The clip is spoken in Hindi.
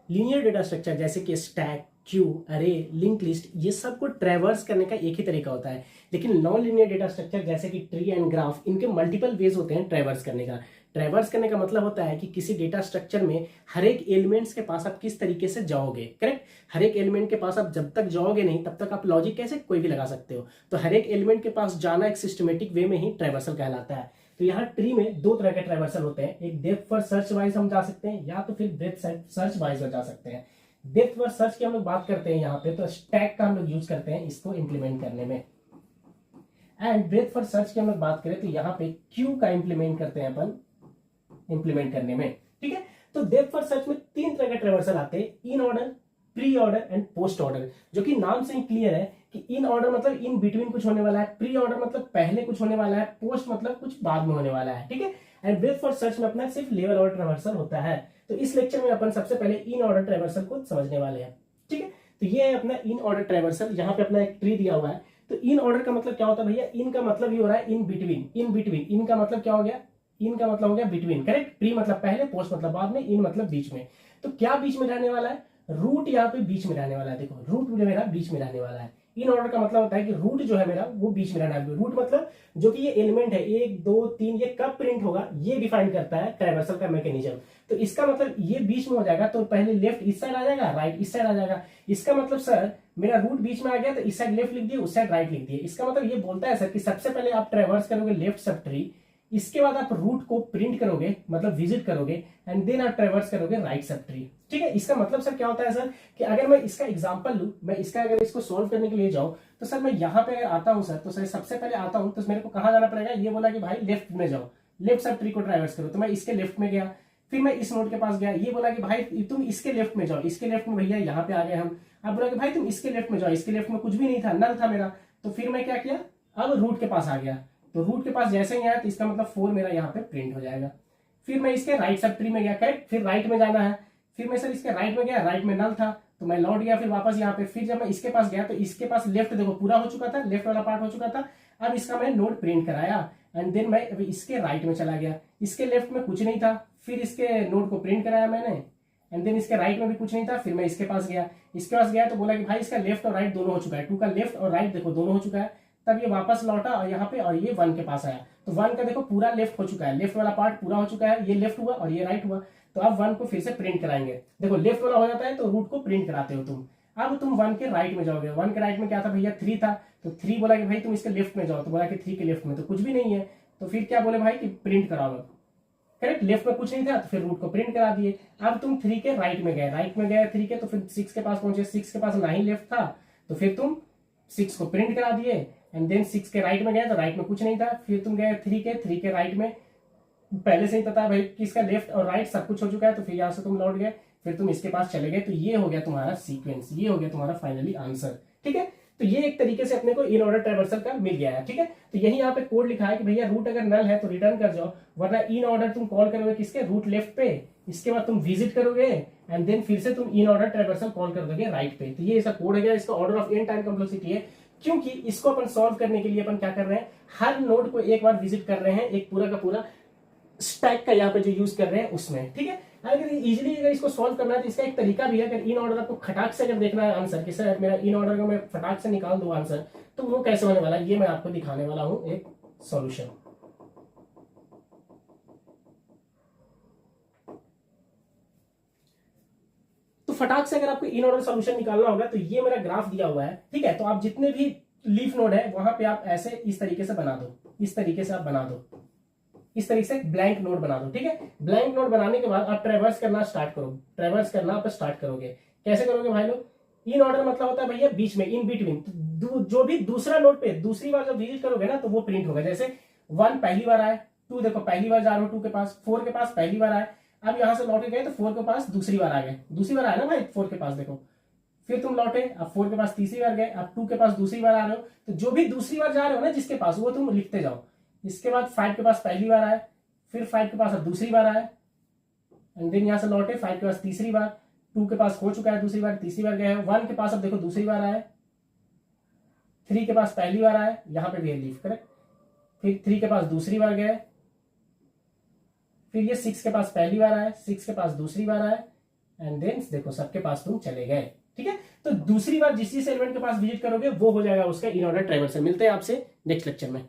लीनियर डेटा स्ट्रक्चर जैसे कि स्टैक, क्यू, अरे, लिंक लिस्ट, ये सब को ट्रैवर्स करने का एक ही तरीका होता है। लेकिन नॉन लीनियर डेटा स्ट्रक्चर जैसे कि ट्री एंड ग्राफ, इनके मल्टीपल वेज होते हैं ट्रैवर्स करने का। ट्रैवर्स करने का मतलब होता है कि किसी डेटा स्ट्रक्चर में हर एक एलिमेंट्स के पास आप किस तरीके से जाओगे। करेक्ट। हर एक एलिमेंट के पास आप जब तक जाओगे नहीं तब तक आप लॉजिक कैसे कोई भी लगा सकते हो। तो हर एक एलिमेंट के पास जाना एक सिस्टमेटिक वे में ही ट्रैवर्सल कहलाता है। तो यहाँ ट्री में दो तरह के ट्रैवर्सल होते हैं, एक डेप्थ फर्स्ट सर्च वाइज हम जा सकते हैं या तो फिर ब्रेथ सर्च वाइज जा सकते हैं। डेप्थ फर्स्ट सर्च की हम लोग बात करते हैं यहाँ पे, तो स्टैक का हम लोग यूज करते हैं इसको इंप्लीमेंट करने में। एंड ब्रेथ फर्स्ट सर्च की हम लोग बात करें तो यहाँ पे क्यू का इंप्लीमेंट करते हैं अपन इंप्लीमेंट करने में। ठीक है। तो डेप्थ फर्स्ट सर्च में तीन तरह के ट्रैवर्सल आते हैं, in order, pre order and post order. जो कि नाम से ही क्लियर है कि इन ऑर्डर मतलब इन बिटवीन कुछ होने वाला है, प्री ऑर्डर मतलब पहले कुछ होने वाला है, पोस्ट मतलब कुछ बाद में होने वाला है। ठीक है। एंड ब्रेथ फर्स्ट सर्च में अपना सिर्फ लेवल और ट्रैवर्सल होता है। तो इस लेक्चर में अपन सबसे पहले इन ऑर्डर ट्रैवर्सल को समझने वाले हैं। ठीक है। तो ये है अपना इन ऑर्डर ट्रैवर्सल। यहाँ पे अपना एक ट्री दिया हुआ है। तो इन ऑर्डर का मतलब क्या होता है भैया, इन का मतलब ये हो रहा है इन बिटवीन। इन बिटवीन, इन का मतलब क्या हो गया, इन का मतलब हो गया बिटवीन। करेक्ट। प्री मतलब पहले, पोस्ट मतलब बाद में, इन मतलब बीच में। तो क्या बीच में रहने वाला है, रूट यहाँ पे बीच में रहने वाला है। देखो रूट मेरा बीच में रहने वाला है। इन ऑर्डर का मतलब होता है कि रूट जो है मेरा वो बीच में रहना है। रूट मतलब जो कि ये एलिमेंट है 1 2 3, ये कब प्रिंट होगा ये डिफाइन करता है ट्रैवर्सल का मैकेनिज्म। तो इसका मतलब ये बीच में हो जाएगा तो पहले लेफ्ट इस साइड आ जाएगा, राइट इस साइड आ जाएगा। इसका मतलब सर मेरा रूट बीच में आ गया तो इस साइड लेफ्ट लिख दिए, उस साइड राइट लिख दिए। इसका मतलब ये बोलता है सर कि सबसे पहले आप ट्रैवर्स करोगे लेफ्ट सब ट्री, इसके बाद आप रूट को प्रिंट करोगे मतलब विजिट करोगे, एंड देन आप ट्रैवर्स करोगे राइट सब ट्री। ठीक है। इसका मतलब सर क्या होता है सर कि अगर मैं इसका एग्जांपल लूं, मैं इसका अगर इसको सॉल्व करने के लिए जाऊं तो सर मैं यहाँ पे अगर आता हूं सर, तो सर सबसे पहले आता हूं तो मेरे को कहां जाना पड़ेगा, ये बोला कि भाई लेफ्ट में जाओ, लेफ्ट सब ट्री को ट्रैवर्स करो। तो मैं इसके लेफ्ट में गया, फिर मैं इस नोड के पास गया, ये बोला कि भाई तुम इसके लेफ्ट में जाओ, इसके लेफ्ट में भैया यहाँ पे आ गए हम। अब बोला कि भाई तुम इसके लेफ्ट में जाओ, इसके लेफ्ट में कुछ भी नहीं था, नल था मेरा। तो फिर मैं क्या किया, अब रूट के पास आ गया। तो रूट के पास जैसे ही आया तो इसका मतलब 4 मेरा यहाँ पे प्रिंट हो जाएगा। फिर मैं इसके राइट सब ट्री में गया, करेक्ट, फिर राइट में जाना है। फिर मैं सर इसके राइट में गया, राइट में नल था तो मैं लौट गया फिर वापस यहाँ पे। फिर जब मैं इसके पास गया तो इसके पास लेफ्ट देखो पूरा हो चुका था, लेफ्ट वाला पार्ट हो चुका था। अब इसका मैं नोड प्रिंट कराया एंड देन मैं अभी इसके राइट में चला गया, इसके लेफ्ट में कुछ नहीं था, फिर इसके नोड को प्रिंट कराया मैंने एंड देन इसके राइट में भी कुछ नहीं था। फिर मैं इसके पास गया, इसके पास गया तो बोला कि भाई इसका लेफ्ट और राइट दोनों हो चुका है, 2 का लेफ्ट और राइट देखो दोनों हो चुका है। तब ये वापस लौटा और यहाँ पे और ये 1 के पास आया। तो 1 का देखो पूरा लेफ्ट हो चुका है, लेफ्ट वाला पार्ट पूरा हो चुका है, ये लेफ्ट हुआ और ये राइट हुआ। तो अब 1 को फिर से प्रिंट कराएंगे। देखो लेफ्ट वाला हो जाता है तो रूट को प्रिंट कराते हो तुम। अब तुम 1 के राइट में जाओगे, 1 के राइट में क्या था भैया 3 था, तो 3 बोला कि भाई तुम इसके लेफ्ट में जाओ, तो बोला कि 3 के लेफ्ट में तो कुछ भी नहीं है। तो फिर क्या बोले भाई कि प्रिंट कराओ। करेक्ट, लेफ्ट में कुछ नहीं था तो फिर रूट को प्रिंट करा दिए। अब तुम 3 के राइट में गए, राइट में गए 3 के, तो फिर 6 के पास पहुंचे, 6 के पास 9 लेफ्ट था तो फिर तुम 6 को प्रिंट करा दिए एंड देन 6 के राइट में गए तो राइट में कुछ नहीं था। फिर तुम गए 3 के राइट में, पहले से ही पता है भाई कि इसका लेफ्ट और राइट सब कुछ हो चुका है। तो फिर यहाँ से तुम लौट गए, फिर तुम इसके पास चले गए। तो ये हो गया तुम्हारा सीक्वेंस, ये हो गया तुम्हारा फाइनली आंसर। ठीक है। तो ये एक तरीके से अपने को इन ऑर्डर ट्रैवर्सल का मिल गया है। ठीक है। तो यही यहाँ पे कोड लिखा है कि भैया रूट अगर नल है तो रिटर्न कर जाओ, वरना इन ऑर्डर तुम कॉल करोगे किसके, रूट लेफ्ट पे, इसके बाद तुम विजिट करोगे एंड देन फिर से तुम इन ऑर्डर ट्रैवर्सल कॉल कर दोगे राइट पे। तो ये ऐसा कोड है गया, इसका order of n time complexity है, क्योंकि इसको अपन सॉल्व करने के लिए अपन क्या कर रहे हैं, हर नोड को एक बार विजिट कर रहे हैं, एक पूरा का पूरा स्टैक का यहाँ पे जो यूज कर रहे हैं उसमें। ठीक है। अगर इजीली अगर इसको सॉल्व करना है तो इसका एक तरीका भी है, अगर इन ऑर्डर आपको खटाक से अगर देखना है आंसर कि सर मेरा इन ऑर्डर का मैं फटाक से निकाल दूं आंसर, तो वो कैसे होने वाला है ये मैं आपको दिखाने वाला हूं एक सॉल्यूशन। तो फटाक से अगर आपको इन ऑर्डर सॉल्यूशन निकालना होगा तो ये मेरा ग्राफ दिया हुआ है। ठीक है। तो आप जितने भी लीफ नोड है वहां पे आप ऐसे इस तरीके से बना दो, इस तरीके से आप बना दो, इस तरीके से ब्लैंक नोड बना दो। ठीक है। ब्लैंक नोड बनाने के बाद आप ट्रैवर्स करना स्टार्ट करो, ट्रैवर्स करना आप स्टार्ट करोगे। कैसे करोगे भाई लोग, इन ऑर्डर मतलब होता है भैया बीच में, इन बिटवीन। तो जो भी दूसरा नोड पे दूसरी बार जब विजिट करोगे ना तो वो प्रिंट होगा। जैसे 1 पहली बार आए, 2 देखो पहली बार जा रहा हूं 2 के पास, 4 के पास पहली बार आए, अब यहां से लौटे गए तो 4 के पास दूसरी बार आ गए, दूसरी बार आए ना भाई 4 के पास देखो, फिर तुम लौटे, अब 4 के पास तीसरी बार गए, अब 2 के पास दूसरी बार आ रहे हो। तो जो भी दूसरी बार जा रहे हो ना जिसके पास, वो तुम लिखते जाओ। इसके बाद 5 के पास पहली बार आए, फिर 5 के पास अब दूसरी बार आए एंड देन यहां से लौटे, 5 के पास तीसरी बार, 2 के पास हो चुका है दूसरी बार, तीसरी बार गए, 1 के पास अब देखो दूसरी बार आए, 3 के पास पहली बार आए, यहां पे भी लीफ करेक्ट, फिर 3 के पास दूसरी बार गए, फिर ये 6 के पास पहली बार आए, 6 के पास दूसरी बार आए, एंड देन देखो सबके पास तुम चले गए। ठीक है, तो दूसरी बार जिस एलिमेंट के पास विजिट करोगे वो हो जाएगा उसका इन ऑर्डर ट्रैवर्सल। मिलते हैं आपसे नेक्स्ट लेक्चर में।